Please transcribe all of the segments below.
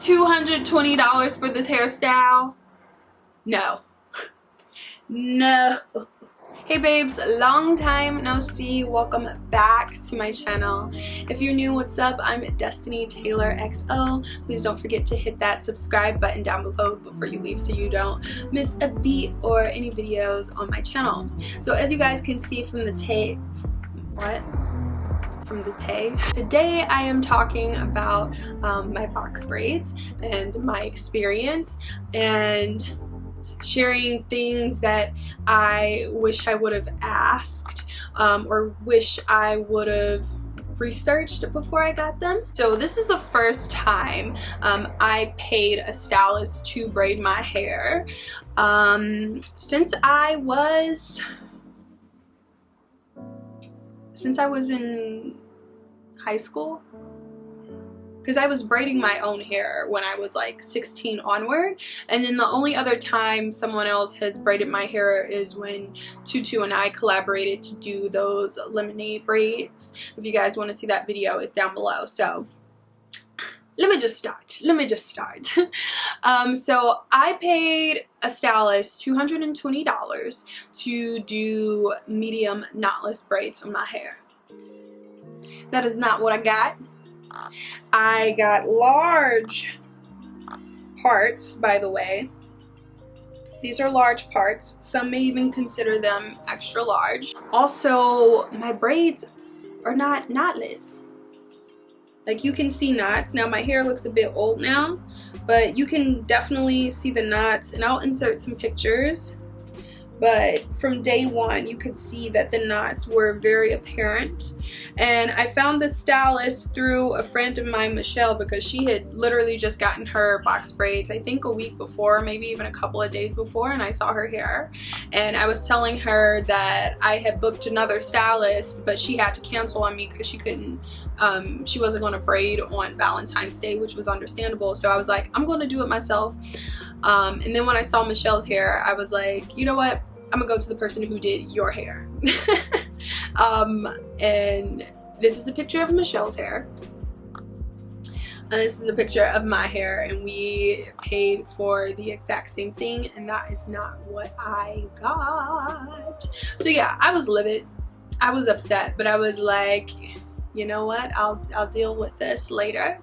$220 for this hairstyle? No. No. Hey babes, long time no see. Welcome back to my channel. If you're new, what's up? I'm destinytaylorxo. Please don't forget to hit that subscribe button down below before you leave so you don't miss a beat or any videos on my channel. So as you guys can see from the today I am talking about my box braids and my experience and sharing things that I wish I would have asked or wish I would have researched before I got them. So this is the first time I paid a stylist to braid my hair since I was in high school, because I was braiding my own hair when I was like 16 onward, and then the only other time someone else has braided my hair is when Tutu and I collaborated to do those lemonade braids. If you guys want to see that video, it's down below. So let me just start. So I paid a stylist $220 to do medium knotless braids on my hair. That is not what I got. I got large parts, by the way. These are large parts. Some may even consider them extra large. Also, my braids are not knotless. Like, you can see knots. Now my hair looks a bit old now, but you can definitely see the knots, and I'll insert some pictures. But from day one, you could see that the knots were very apparent. And I found this stylist through a friend of mine, Michelle, because she had literally just gotten her box braids, I think a week before, maybe even a couple of days before, and I saw her hair. And I was telling her that I had booked another stylist, but she had to cancel on me because she couldn't, she wasn't going to braid on Valentine's Day, which was understandable. So I was like, I'm going to do it myself. And then when I saw Michelle's hair, I was like, you know what? I'm gonna go to the person who did your hair. And this is a picture of Michelle's hair. And this is a picture of my hair, and we paid for the exact same thing, and that is not what I got. So yeah, I was livid. I was upset, but I was like, you know what? I'll deal with this later.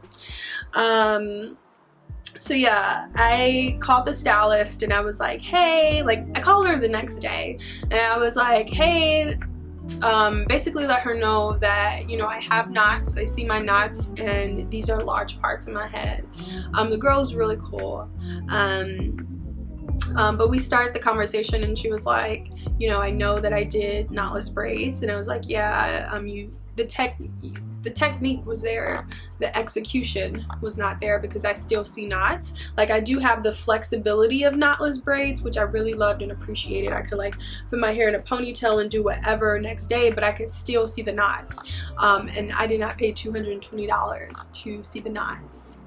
So yeah, I called the stylist and I was like, hey, like, I called her the next day and I was like, hey, basically let her know that, you know, I have knots, I see my knots, and these are large parts in my head. The girl was really cool. But we started the conversation and she was like, you know, I know that I did knotless braids, and I was like, yeah, the technique was there, the execution was not there, because I still see knots. Like, I do have the flexibility of knotless braids, which I really loved and appreciated. I could like put my hair in a ponytail and do whatever next day, but I could still see the knots. And I did not pay $220 to see the knots.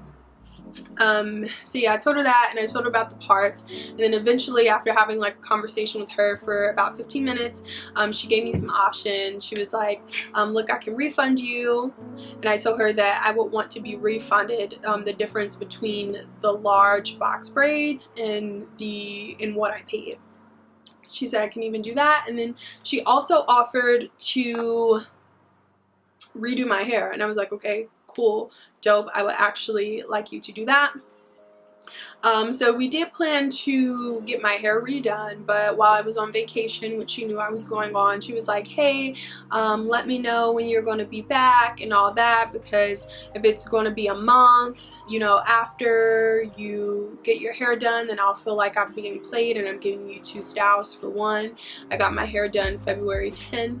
So yeah, I told her that, and I told her about the parts, and then eventually, after having like a conversation with her for about 15 minutes, she gave me some options. She was like, look, I can refund you, and I told her that I would want to be refunded the difference between the large box braids and what I paid. She said I can even do that, and then she also offered to redo my hair, and I was like, okay, cool, dope, I would actually like you to do that. So we did plan to get my hair redone, but while I was on vacation, which she knew I was going on, she was like, hey, let me know when you're going to be back and all that, because if it's going to be a month, you know, after you get your hair done, then I'll feel like I'm being played and I'm giving you two styles for one. I got my hair done February 10th,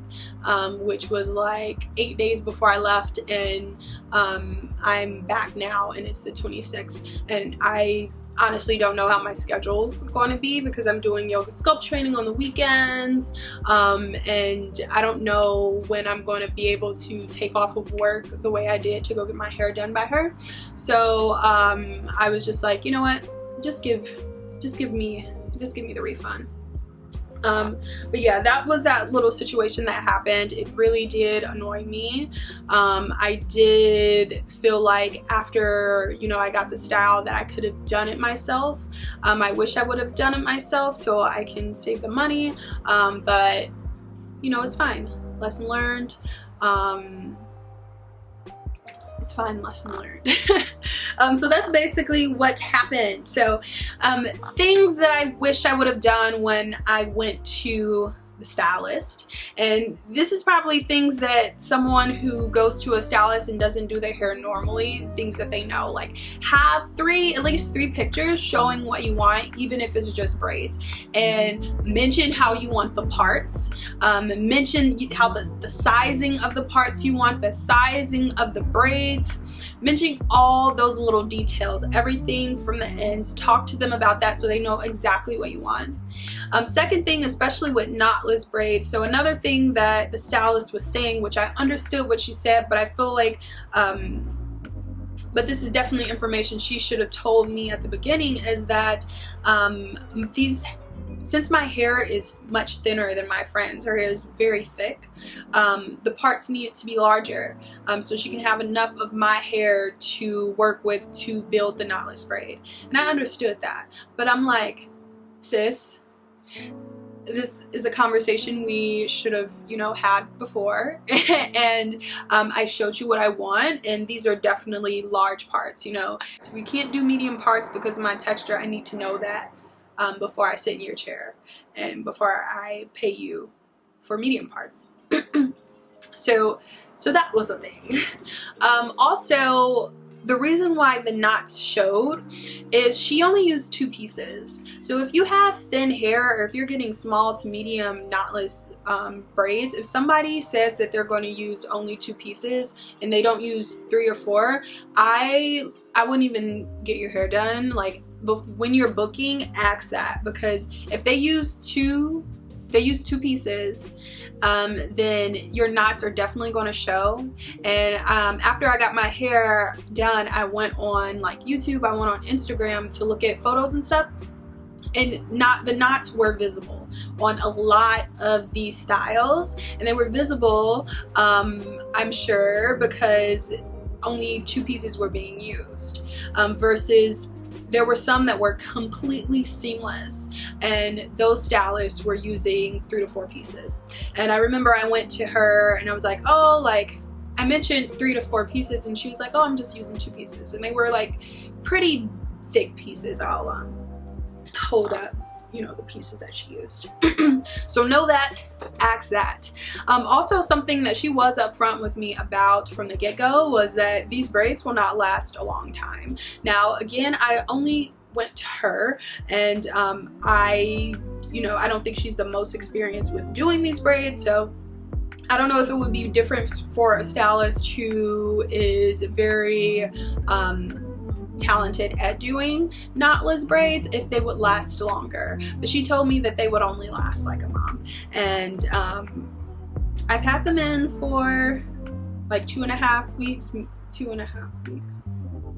which was like 8 days before I left, and I'm back now and it's the 26th, and I honestly don't know how my schedule's going to be because I'm doing yoga sculpt training on the weekends, and I don't know when I'm going to be able to take off of work the way I did to go get my hair done by her. So I was just like, you know what, just give me the refund. But yeah, that was that little situation that happened. It really did annoy me. I did feel like after, you know, I got the style that I could have done it myself. I wish I would have done it myself so I can save the money, but you know, it's fine. Lesson learned. It's fine, lesson learned. So that's basically what happened. So things that I wish I would have done when I went to the stylist, and this is probably things that someone who goes to a stylist and doesn't do their hair normally, things that they know, like have at least three pictures showing what you want, even if it's just braids, and mention how you want the parts, mention how the sizing of the parts you want, the sizing of the braids, mention all those little details, everything from the ends. Talk to them about that so they know exactly what you want. Second thing, especially with knotless braids, so another thing that the stylist was saying, which I understood what she said, but I feel like but this is definitely information she should have told me at the beginning, is that since my hair is much thinner than my friend's, her hair is very thick, the parts need it to be larger, so she can have enough of my hair to work with to build the knotless braid. And I understood that, but I'm like, sis, this is a conversation we should have, you know, had before. And I showed you what I want, and these are definitely large parts, you know. So we can't do medium parts because of my texture. I need to know that before I sit in your chair and before I pay you for medium parts. So that was a thing. Also, the reason why the knots showed is she only used 2 pieces. So if you have thin hair, or if you're getting small to medium knotless braids, if somebody says that they're going to use only 2 pieces and they don't use 3 or 4, I wouldn't even get your hair done. Like, when you're booking, ask that, because if they use 2 pieces, then your knots are definitely going to show. And after I got my hair done, I went on like YouTube, I went on Instagram to look at photos and stuff, and the knots were visible on a lot of these styles, and they were visible, I'm sure, because only 2 pieces were being used, versus there were some that were completely seamless, and those stylists were using 3 to 4 pieces. And I remember I went to her and I was like, oh, like, I mentioned 3 to 4 pieces, and she was like, oh, I'm just using 2 pieces. And they were like pretty thick pieces. I'll hold up, you know, the pieces that she used. So know that, ask that. Also, something that she was upfront with me about from the get-go was that these braids will not last a long time. Now, again, I only went to her, and I don't think she's the most experienced with doing these braids, so I don't know if it would be different for a stylist who is very talented at doing knotless braids, if they would last longer. But she told me that they would only last like a month, and I've had them in for like 2.5 weeks.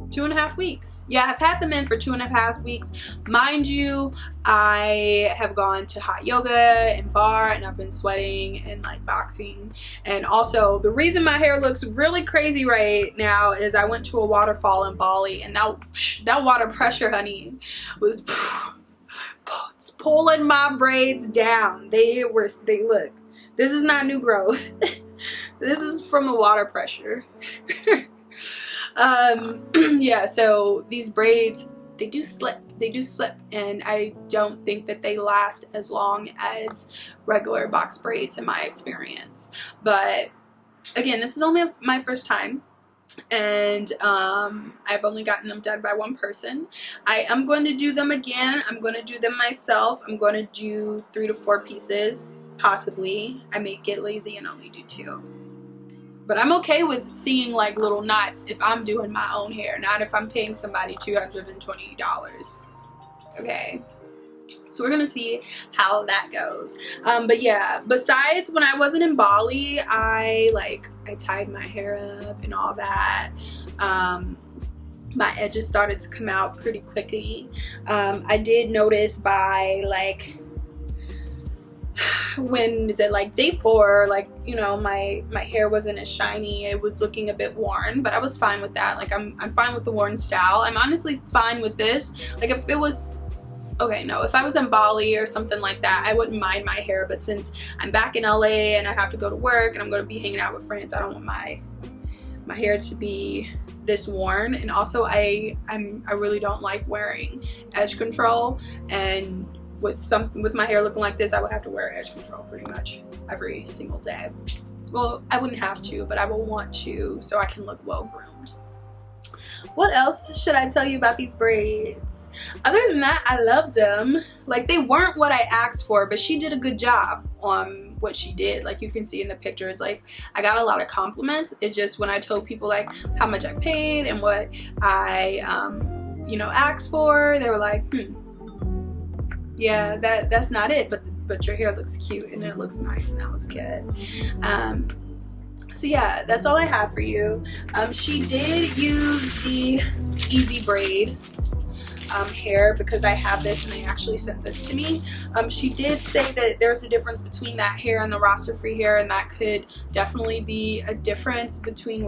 2.5 weeks. Yeah, I've had them in for 2.5 weeks. Mind you, I have gone to hot yoga and bar, and I've been sweating and like boxing. And also, the reason my hair looks really crazy right now is I went to a waterfall in Bali, and that water pressure, honey, was it's pulling my braids down. They look. This is not new growth. This is from the water pressure. Yeah, so these braids, they do slip, and I don't think that they last as long as regular box braids in my experience. But again, this is only my first time, and I've only gotten them done by one person. I am going to do them again. I'm going to do them myself. I'm going to do 3 to 4 pieces, possibly. I may get lazy and only do 2. But I'm okay with seeing like little knots if I'm doing my own hair, not if I'm paying somebody $220. Okay, so we're gonna see how that goes. But yeah, besides when I wasn't in Bali, I tied my hair up and all that. My edges started to come out pretty quickly. I did notice by like when is it, like day 4, like, you know, my hair wasn't as shiny, it was looking a bit worn, but I was fine with that. Like I'm fine with the worn style. I'm honestly fine with this. Like if it was, okay, no, if I was in Bali or something like that, I wouldn't mind my hair, but since I'm back in LA and I have to go to work and I'm going to be hanging out with friends, I don't want my hair to be this worn. And also I really don't like wearing edge control, and with my hair looking like this, I would have to wear edge control pretty much every single day. Well, I wouldn't have to, but I will want to, so I can look well groomed. What else should I tell you about these braids? Other than that, I loved them. Like, they weren't what I asked for, but she did a good job on what she did. Like, you can see in the pictures, like, I got a lot of compliments. It's just when I told people like how much I paid and what I you know, asked for, they were like, yeah, that's not it, but your hair looks cute and it looks nice, and that was good. So yeah, that's all I have for you. She did use the easy braid hair because I have this and they actually sent this to me. She did say that there's a difference between that hair and the roster free hair, and that could definitely be a difference between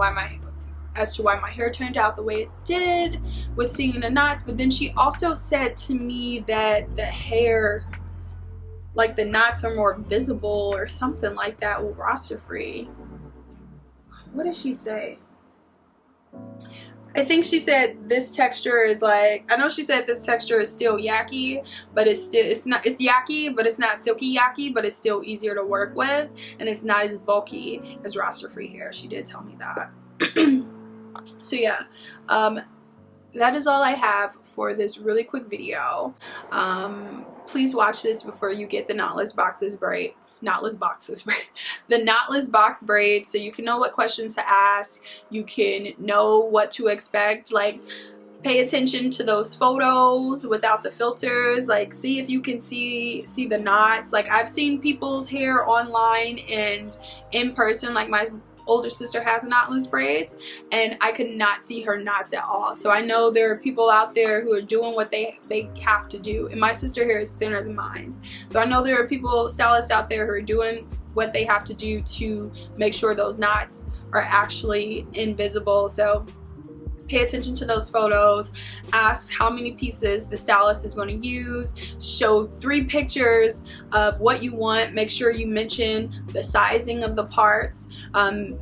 as to why my hair turned out the way it did with seeing the knots. But then she also said to me that the hair, like the knots, are more visible or something like that with roster free. What did she say? I think she said this texture is like, I know she said this texture is still yucky, but it's yucky, but it's not silky yucky, but it's still easier to work with, and it's not as bulky as roster free hair. She did tell me that. So yeah, that is all I have for this really quick video. Please watch this before you get the Knotless Box Braids, so you can know what questions to ask, you can know what to expect. Like, pay attention to those photos without the filters. Like, see if you can see the knots. Like, I've seen people's hair online and in person. Like, my older sister has knotless braids and I could not see her knots at all. So I know there are people out there who are doing what they have to do, and my sister hair is thinner than mine, so I know there are people, stylists out there, who are doing what they have to do to make sure those knots are actually invisible. So pay attention to those photos, ask how many pieces the stylist is going to use, show 3 pictures of what you want, make sure you mention the sizing of the parts,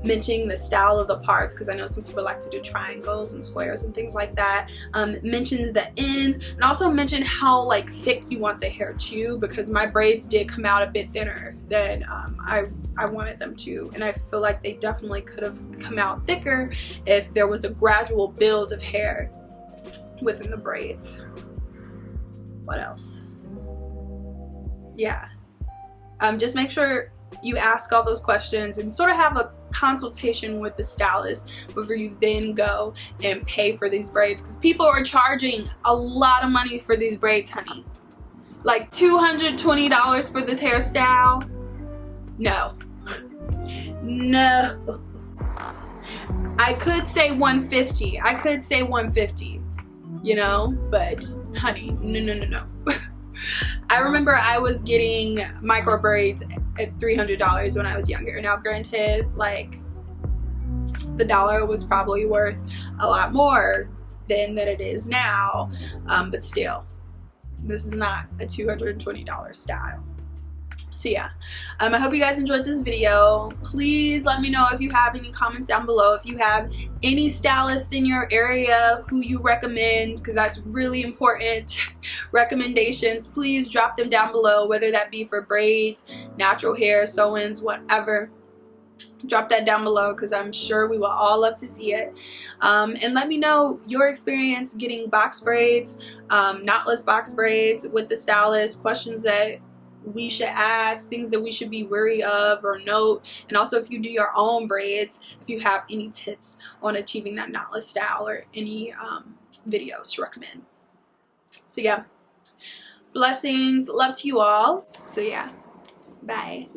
mentioning the style of the parts, because I know some people like to do triangles and squares and things like that. Mentions the ends, and also mention how like thick you want the hair too, because my braids did come out a bit thinner than I wanted them to, and I feel like they definitely could have come out thicker if there was a gradual build of hair within the braids. What else? Yeah, just make sure you ask all those questions and sort of have a consultation with the stylist before you then go and pay for these braids, because people are charging a lot of money for these braids, honey. Like $220 for this hairstyle? No. No. I could say 150. I could say 150, you know, but honey, no. I remember I was getting micro braids at $300 when I was younger. Now granted, like, the dollar was probably worth a lot more then than it is now, but still, this is not a $220 style. So yeah, I hope you guys enjoyed this video. Please let me know if you have any comments down below, if you have any stylists in your area who you recommend, because that's really important. Recommendations, please drop them down below, whether that be for braids, natural hair, sew-ins, whatever. Drop that down below, because I'm sure we will all love to see it. And let me know your experience getting box braids, knotless box braids with the stylist, questions that we should ask, things that we should be wary of or note, and also if you do your own braids, if you have any tips on achieving that knotless style or any videos to recommend. So yeah, blessings, love to you all. So yeah, bye.